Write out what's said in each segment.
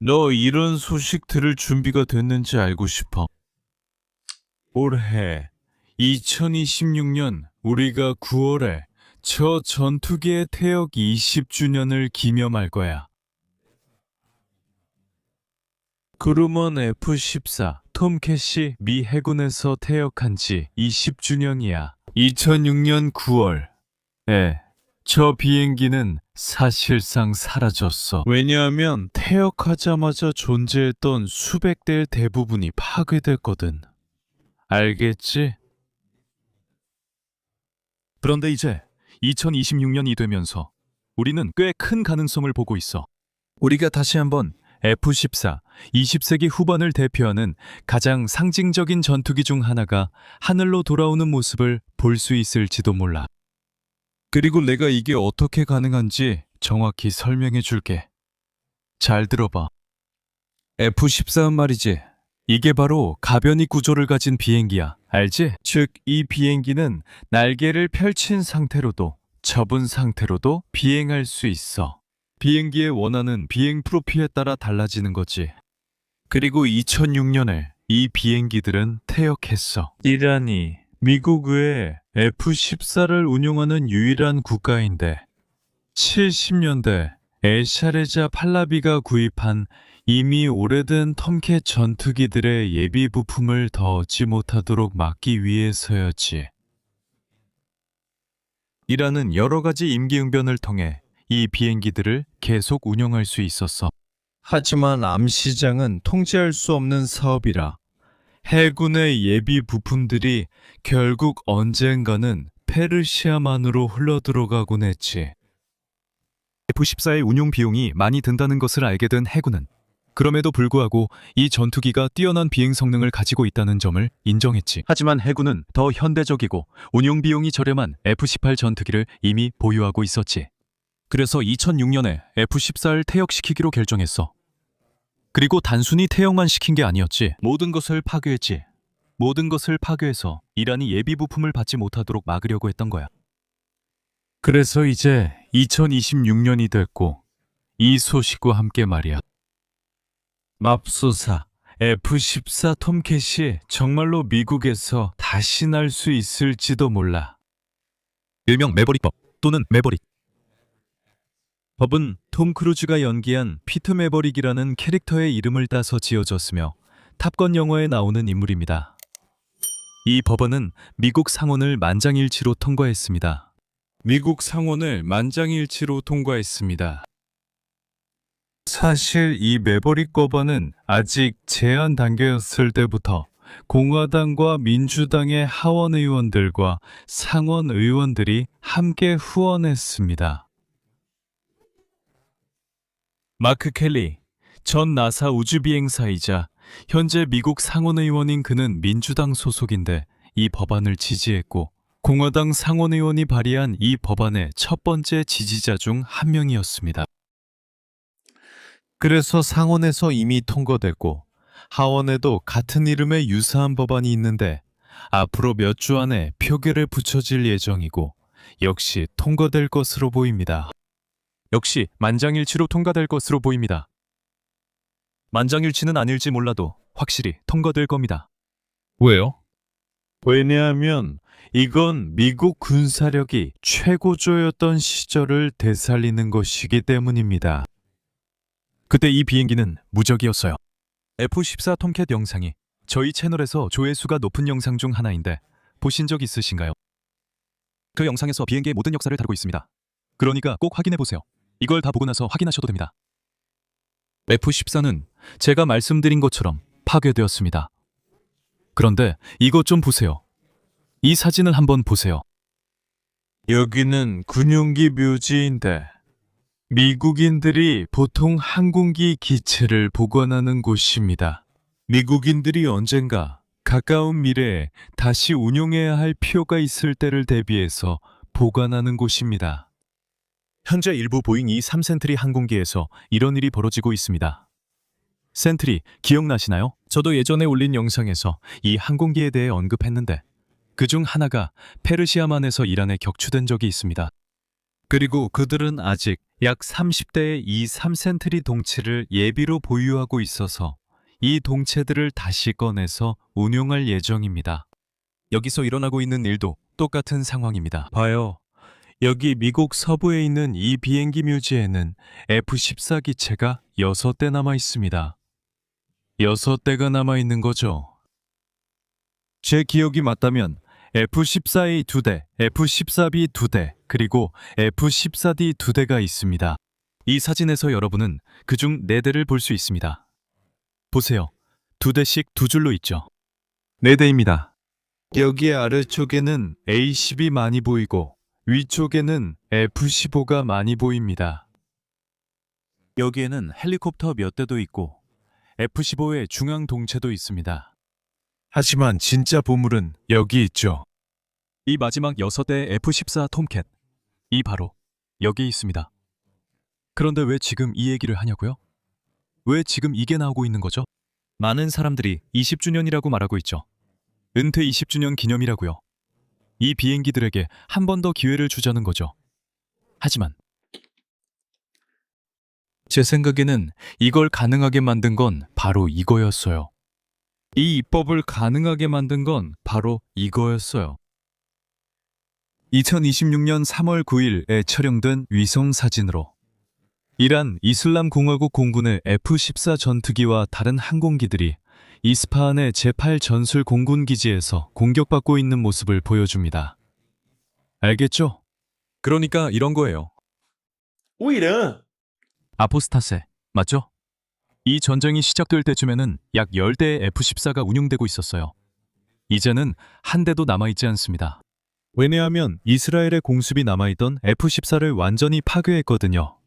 너 이런 소식 들을 준비가 됐는지 알고 싶어. 올해 2026년 우리가 9월에 저 전투기의 퇴역 20주년을 기념할 거야. 그루먼 F-14 톰 캣이 미 해군에서 퇴역한 지 20주년이야. 2006년 9월에 저 비행기는 사실상 사라졌어. 왜냐하면 퇴역하자마자 존재했던 수백 대의 대부분이 파괴됐거든. 알겠지? 그런데 이제 2026년이 되면서 우리는 꽤 큰 가능성을 보고 있어. 우리가 다시 한번 F-14, 20세기 후반을 대표하는 가장 상징적인 전투기 중 하나가 하늘로 돌아오는 모습을 볼 수 있을지도 몰라. 그리고 내가 이게 어떻게 가능한지 정확히 설명해 줄게. 잘 들어봐. F-14는 말이지. 이게 바로 가변이 구조를 가진 비행기야. 알지? 즉, 이 비행기는 날개를 펼친 상태로도 접은 상태로도 비행할 수 있어. 비행기의 원하는 비행 프로필에 따라 달라지는 거지. 그리고 2006년에 이 비행기들은 퇴역했어. 이란이 미국 외에 F-14를 운용하는 유일한 국가인데 70년대 엘샤레자 팔라비가 구입한 이미 오래된 톰캣 전투기들의 예비 부품을 더 얻지 못하도록 막기 위해서였지. 이란은 여러 가지 임기응변을 통해 이 비행기들을 계속 운용할 수 있었어. 하지만 암시장은 통제할 수 없는 사업이라 해군의 예비 부품들이 결국 언젠가는 페르시아만으로 흘러들어가곤 했지. F-14의 운용 비용이 많이 든다는 것을 알게 된 해군은 그럼에도 불구하고 이 전투기가 뛰어난 비행 성능을 가지고 있다는 점을 인정했지. 하지만 해군은 더 현대적이고 운용 비용이 저렴한 F-18 전투기를 이미 보유하고 있었지. 그래서 2006년에 F-14를 퇴역시키기로 결정했어. 그리고 단순히 퇴역만 시킨 게 아니었지. 모든 것을 파괴했지. 모든 것을 파괴해서 이란이 예비 부품을 받지 못하도록 막으려고 했던 거야. 그래서 이제 2026년이 됐고 이 소식과 함께 말이야. 맙소사 F-14 톰캣이 정말로 미국에서 다시 날 수 있을지도 몰라. 일명 매버릭법 또는 매버릭. 법은 톰 크루즈가 연기한 피트 매버릭이라는 캐릭터의 이름을 따서 지어졌으며 탑건 영화에 나오는 인물입니다. 이 법안은 미국 상원을 만장일치로 통과했습니다. 미국 상원을 만장일치로 통과했습니다. 사실 이 매버릭 법안은 아직 제안 단계였을 때부터 공화당과 민주당의 하원 의원들과 상원 의원들이 함께 후원했습니다. 마크 켈리, 전 나사 우주비행사이자 현재 미국 상원의원인 그는 민주당 소속인데 이 법안을 지지했고 공화당 상원의원이 발의한 이 법안의 첫 번째 지지자 중 한 명이었습니다. 그래서 상원에서 이미 통과됐고 하원에도 같은 이름의 유사한 법안이 있는데 앞으로 몇 주 안에 표결에 붙여질 예정이고 역시 통과될 것으로 보입니다. 역시 만장일치로 통과될 것으로 보입니다. 만장일치는 아닐지 몰라도 확실히 통과될 겁니다. 왜요? 왜냐하면 이건 미국 군사력이 최고조였던 시절을 되살리는 것이기 때문입니다. 그때 이 비행기는 무적이었어요. F-14 톰캣 영상이 저희 채널에서 조회수가 높은 영상 중 하나인데 보신 적 있으신가요? 그 영상에서 비행기의 모든 역사를 다루고 있습니다. 그러니까 꼭 확인해 보세요. 이걸 다 보고 나서 확인하셔도 됩니다. F-14는 제가 말씀드린 것처럼 파괴되었습니다. 그런데 이것 좀 보세요. 이 사진을 한번 보세요. 여기는 군용기 묘지인데 미국인들이 보통 항공기 기체를 보관하는 곳입니다. 미국인들이 언젠가 가까운 미래에 다시 운용해야 할 필요가 있을 때를 대비해서 보관하는 곳입니다. 현재 일부 보잉 E-3 센트리 항공기에서 이런 일이 벌어지고 있습니다. 센트리 기억나시나요? 저도 예전에 올린 영상에서 이 항공기에 대해 언급했는데 그중 하나가 페르시아만에서 이란에 격추된 적이 있습니다. 그리고 그들은 아직 약 30대의 이 3센트리 동체를 예비로 보유하고 있어서 이 동체들을 다시 꺼내서 운용할 예정입니다. 여기서 일어나고 있는 일도 똑같은 상황입니다. 봐요. 여기 미국 서부에 있는 이 비행기 묘지에는 F-14 기체가 6대 남아 있습니다. 6대가 남아 있는 거죠. 제 기억이 맞다면 F-14A 2대, F-14B 2대, 그리고 F-14D 2대가 있습니다. 이 사진에서 여러분은 그중 4대를 볼 수 있습니다. 보세요. 2대씩 2줄로 있죠. 4대입니다. 여기 아래쪽에는 A-10이 많이 보이고 위쪽에는 F-15가 많이 보입니다. 여기에는 헬리콥터 몇 대도 있고 F-15의 중앙 동체도 있습니다. 하지만 진짜 보물은 여기 있죠. 이 마지막 6대 F-14 톰캣. 이 바로 여기 있습니다. 그런데 왜 지금 이 얘기를 하냐고요? 왜 지금 이게 나오고 있는 거죠? 많은 사람들이 20주년이라고 말하고 있죠. 은퇴 20주년 기념이라고요. 이 비행기들에게 한 번 더 기회를 주자는 거죠. 하지만 제 생각에는 이걸 가능하게 만든 건 바로 이거였어요. 이 입법을 가능하게 만든 건 바로 이거였어요. 2026년 3월 9일에 촬영된 위성 사진으로 이란 이슬람 공화국 공군의 F-14 전투기와 다른 항공기들이 이스파한의 제8 전술 공군 기지에서 공격받고 있는 모습을 보여줍니다. 알겠죠? 그러니까 이런 거예요. O Irã, 아포스타세, 맞죠? 이 전쟁이 시작될 때쯤에는 약 10대의 F-14가 운용되고 있었어요. 이제는 한 대도 남아있지 않습니다. 왜냐하면 이스라엘의 공습이 남아있던 F-14를 완전히 파괴했거든요.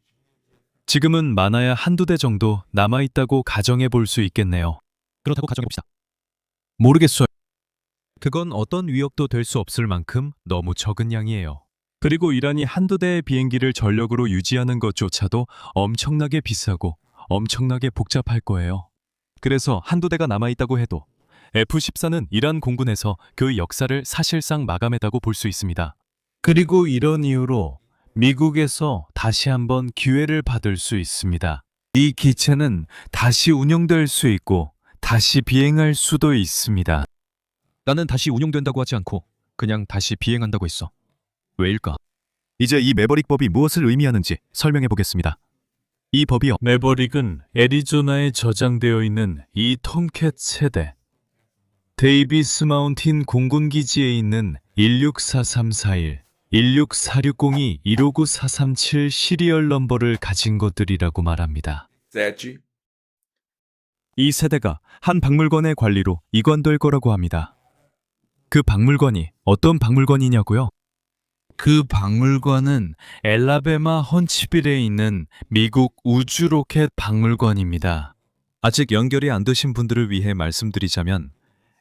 지금은 많아야 한두 대 정도 남아있다고 가정해 볼 수 있겠네요. 그렇다고 가정해봅시다. 모르겠어요. 그건 어떤 위협도 될 수 없을 만큼 너무 적은 양이에요. 그리고 이란이 한두 대의 비행기를 전력으로 유지하는 것조차도 엄청나게 비싸고 엄청나게 복잡할 거예요. 그래서 한두 대가 남아있다고 해도 F-14는 이란 공군에서 그 역사를 사실상 마감했다고 볼 수 있습니다. 그리고 이런 이유로 미국에서 다시 한번 기회를 받을 수 있습니다. 이 기체는 다시 운용될 수 있고 다시 비행할 수도 있습니다. 나는 다시 운용된다고 하지 않고 그냥 다시 비행한다고 했어. 왜일까? 이제 이 매버릭법이 무엇을 의미하는지 설명해 보겠습니다. 이 법이요. 매버릭은 애리조나에 저장되어 있는 이 톰캣 세대. 데이비스 마운틴 공군기지에 있는 164341, 16460이 159437 시리얼 넘버를 가진 것들이라고 말합니다. 7, 이 세대가 한 박물관의 관리로 이관될 거라고 합니다. 그 박물관이 어떤 박물관이냐고요? 그 박물관은 엘라베마 헌치빌에 있는 미국 우주로켓 박물관입니다. 아직 연결이 안 되신 분들을 위해 말씀드리자면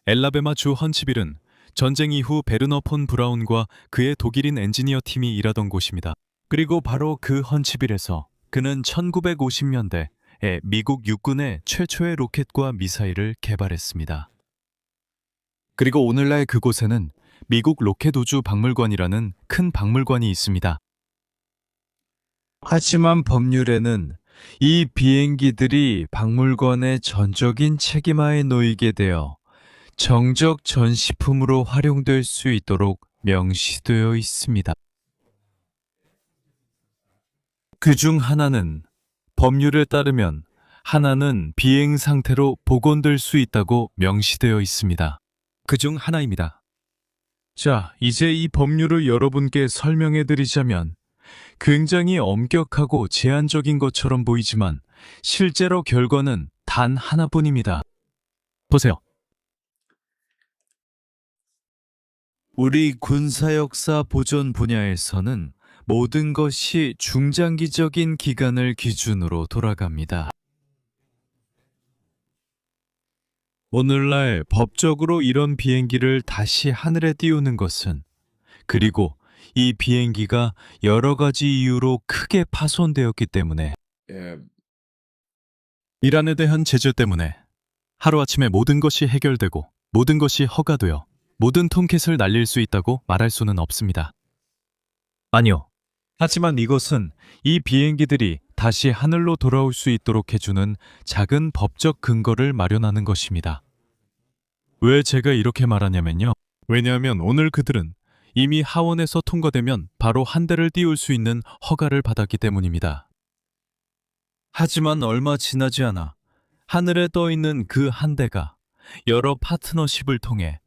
엘라베마 주 헌치빌은 전쟁 이후 베르너 폰 브라운과 그의 독일인 엔지니어 팀이 일하던 곳입니다. 그리고 바로 그 헌치빌에서 그는 1950년대에 미국 육군의 최초의 로켓과 미사일을 개발했습니다. 그리고 오늘날 그곳에는 미국 로켓 우주 박물관이라는 큰 박물관이 있습니다. 하지만 법률에는 이 비행기들이 박물관의 전적인 책임하에 놓이게 되어 정적 전시품으로 활용될 수 있도록 명시되어 있습니다. 그중 하나는 법률에 따르면 하나는 비행 상태로 복원될 수 있다고 명시되어 있습니다. 그중 하나입니다. 자, 이제 이 법률을 여러분께 설명해 드리자면 굉장히 엄격하고 제한적인 것처럼 보이지만 실제로 결과는 단 하나뿐입니다. 보세요. 우리 군사역사 보존 분야에서는 모든 것이 중장기적인 기간을 기준으로 돌아갑니다. 오늘날 법적으로 이런 비행기를 다시 하늘에 띄우는 것은 그리고 이 비행기가 여러 가지 이유로 크게 파손되었기 때문에 이란에 대한 제재 때문에 하루아침에 모든 것이 해결되고 모든 것이 허가되어 모든 톰캣을 날릴 수 있다고 말할 수는 없습니다. 아니요. 하지만 이것은 이 비행기들이 다시 하늘로 돌아올 수 있도록 해주는 작은 법적 근거를 마련하는 것입니다. 왜 제가 이렇게 말하냐면요. 왜냐하면 오늘 그들은 이미 하원에서 통과되면 바로 한 대를 띄울 수 있는 허가를 받았기 때문입니다. 하지만 얼마 지나지 않아 하늘에 떠 있는 그 한 대가 여러 파트너십을 통해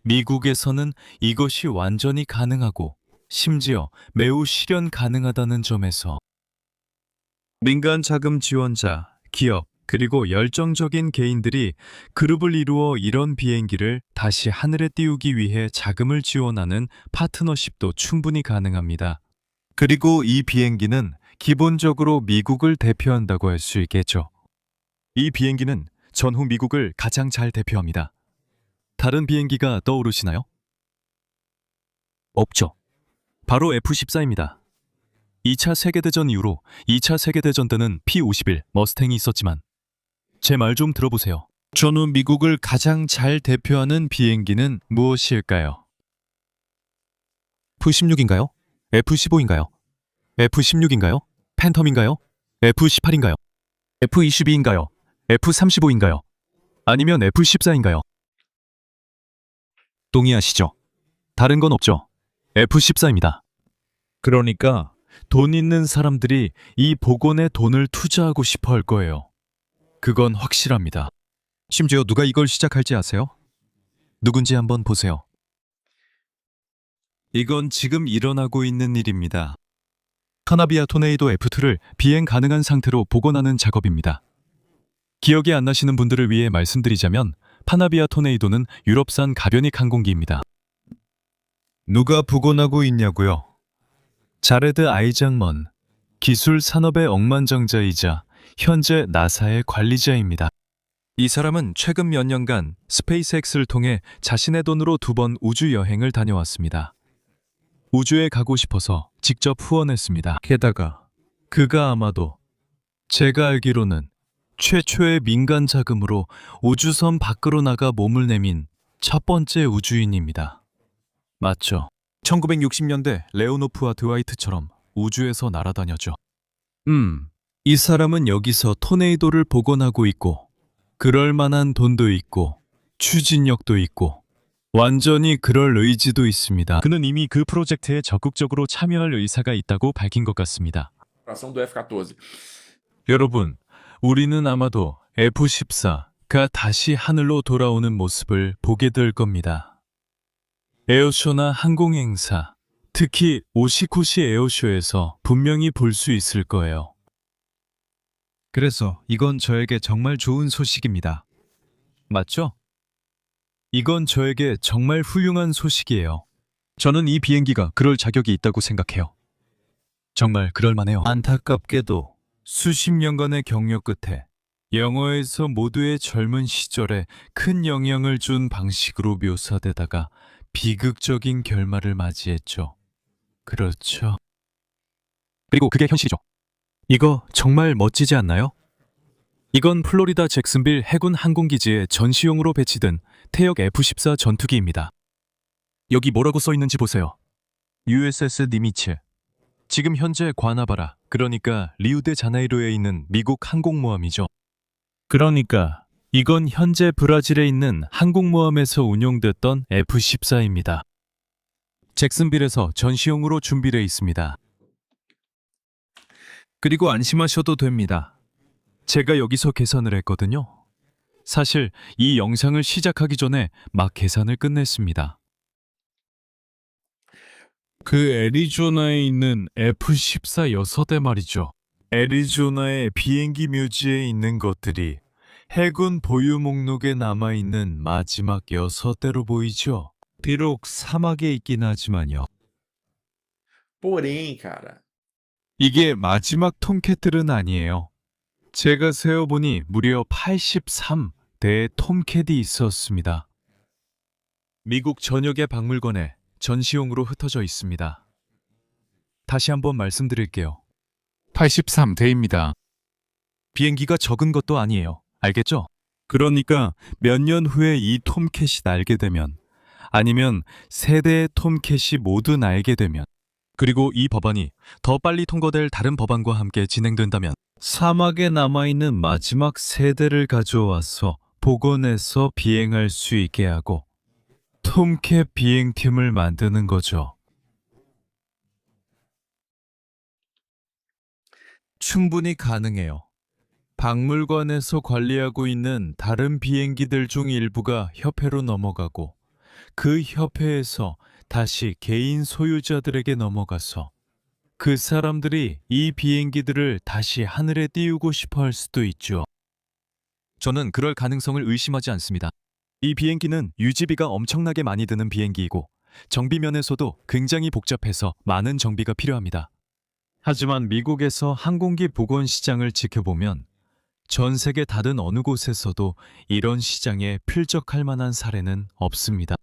미국에서는 이것이 완전히 가능하고 심지어 매우 실현 가능하다는 점에서 민간 자금 지원자, 기업, 그리고 열정적인 개인들이 그룹을 이루어 이런 비행기를 다시 하늘에 띄우기 위해 자금을 지원하는 파트너십도 충분히 가능합니다. 그리고 이 비행기는 기본적으로 미국을 대표한다고 할 수 있겠죠. 이 비행기는 전후 미국을 가장 잘 대표합니다. 다른 비행기가 떠오르시나요? 없죠. 바로 F-14입니다. 2차 세계대전 이후로 2차 세계대전 때는 P-51 머스탱이 있었지만 제 말 좀 들어보세요. 전후 미국을 가장 잘 대표하는 비행기는 무엇일까요? F-16인가요? F-15인가요? F-16인가요? 팬텀인가요? F-18인가요? F-22인가요? F-35인가요? 아니면 F-14인가요? 동의하시죠? 다른 건 없죠? F-14입니다. 그러니까 돈 있는 사람들이 이 복원에 돈을 투자하고 싶어 할 거예요. 그건 확실합니다. 심지어 누가 이걸 시작할지 아세요? 누군지 한번 보세요. 이건 지금 일어나고 있는 일입니다. 카나비아 토네이도 F2를 비행 가능한 상태로 복원하는 작업입니다. 기억이 안 나시는 분들을 위해 말씀드리자면 파나비아 토네이도는 유럽산 가변익 항공기입니다. 누가 복원하고 있냐고요? 자레드 아이작먼, 기술 산업의 억만장자이자 현재 나사의 관리자입니다. 이 사람은 최근 몇 년간 스페이스X를 통해 자신의 돈으로 2번 우주 여행을 다녀왔습니다. 우주에 가고 싶어서 직접 후원했습니다. 게다가 그가 아마도 제가 알기로는 최초의 민간 자금으로 우주선 밖으로 나가 몸을 내민 첫 번째 우주인입니다. 맞죠? 1960년대 레오노프와 드와이트처럼 우주에서 날아다녔죠. 이 사람은 여기서 토네이도를 복원하고 있고 그럴 만한 돈도 있고 추진력도 있고 완전히 그럴 의지도 있습니다. 그는 이미 그 프로젝트에 적극적으로 참여할 의사가 있다고 밝힌 것 같습니다. Operação do F-14. 여러분, 우리는 아마도 F-14가 다시 하늘로 돌아오는 모습을 보게 될 겁니다. 에어쇼나 항공행사, 특히 오시코시 에어쇼에서 분명히 볼 수 있을 거예요. 그래서 이건 저에게 정말 좋은 소식입니다. 맞죠? 이건 저에게 정말 훌륭한 소식이에요. 저는 이 비행기가 그럴 자격이 있다고 생각해요. 정말 그럴만해요. 안타깝게도 수십 년간의 경력 끝에 영화에서 모두의 젊은 시절에 큰 영향을 준 방식으로 묘사되다가 비극적인 결말을 맞이했죠. 그렇죠. 그리고 그게 현실이죠. 이거 정말 멋지지 않나요? 이건 플로리다 잭슨빌 해군 항공기지에 전시용으로 배치된 태역 F-14 전투기입니다. 여기 뭐라고 써 있는지 보세요. USS 니미츠. 지금 현재 과나바라, 그러니까 리우데자네이루에 있는 미국 항공모함이죠. 그러니까 이건 현재 브라질에 있는 항공모함에서 운용됐던 F-14입니다. 잭슨빌에서 전시용으로 준비되어 있습니다. 그리고 안심하셔도 됩니다. 제가 여기서 계산을 했거든요. 사실 이 영상을 시작하기 전에 막 계산을 끝냈습니다. 그 애리조나에 있는 F-14 6대 말이죠. 애리조나의 비행기 묘지에 있는 것들이 해군 보유 목록에 남아있는 마지막 6대로 보이죠. 비록 사막에 있긴 하지만요. Porém, cara, 이게 마지막 톰캣들은 아니에요. 제가 세어보니 무려 83대의 톰캣이 있었습니다. 미국 전역의 박물관에 전시용으로 흩어져 있습니다. 다시 한번 말씀드릴게요. 83대입니다. 비행기가 적은 것도 아니에요. 알겠죠? 그러니까 몇 년 후에 이 톰캣이 날게 되면, 아니면 세대의 톰캣이 모두 날게 되면 그리고 이 법안이 더 빨리 통과될 다른 법안과 함께 진행된다면 사막에 남아있는 마지막 세대를 가져와서 복원해서 비행할 수 있게 하고 톰캣 비행팀을 만드는 거죠. 충분히 가능해요. 박물관에서 관리하고 있는 다른 비행기들 중 일부가 협회로 넘어가고 그 협회에서 다시 개인 소유자들에게 넘어가서 그 사람들이 이 비행기들을 다시 하늘에 띄우고 싶어 할 수도 있죠. 저는 그럴 가능성을 의심하지 않습니다. 이 비행기는 유지비가 엄청나게 많이 드는 비행기이고 정비 면에서도 굉장히 복잡해서 많은 정비가 필요합니다. 하지만 미국에서 항공기 복원 시장을 지켜보면 전 세계 다른 어느 곳에서도 이런 시장에 필적할 만한 사례는 없습니다.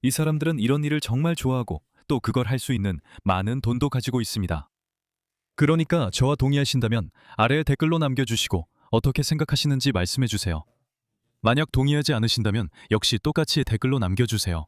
이 사람들은 이런 일을 정말 좋아하고 또 그걸 할 수 있는 많은 돈도 가지고 있습니다. 그러니까 저와 동의하신다면 아래에 댓글로 남겨주시고 어떻게 생각하시는지 말씀해주세요. 만약 동의하지 않으신다면 역시 똑같이 댓글로 남겨주세요.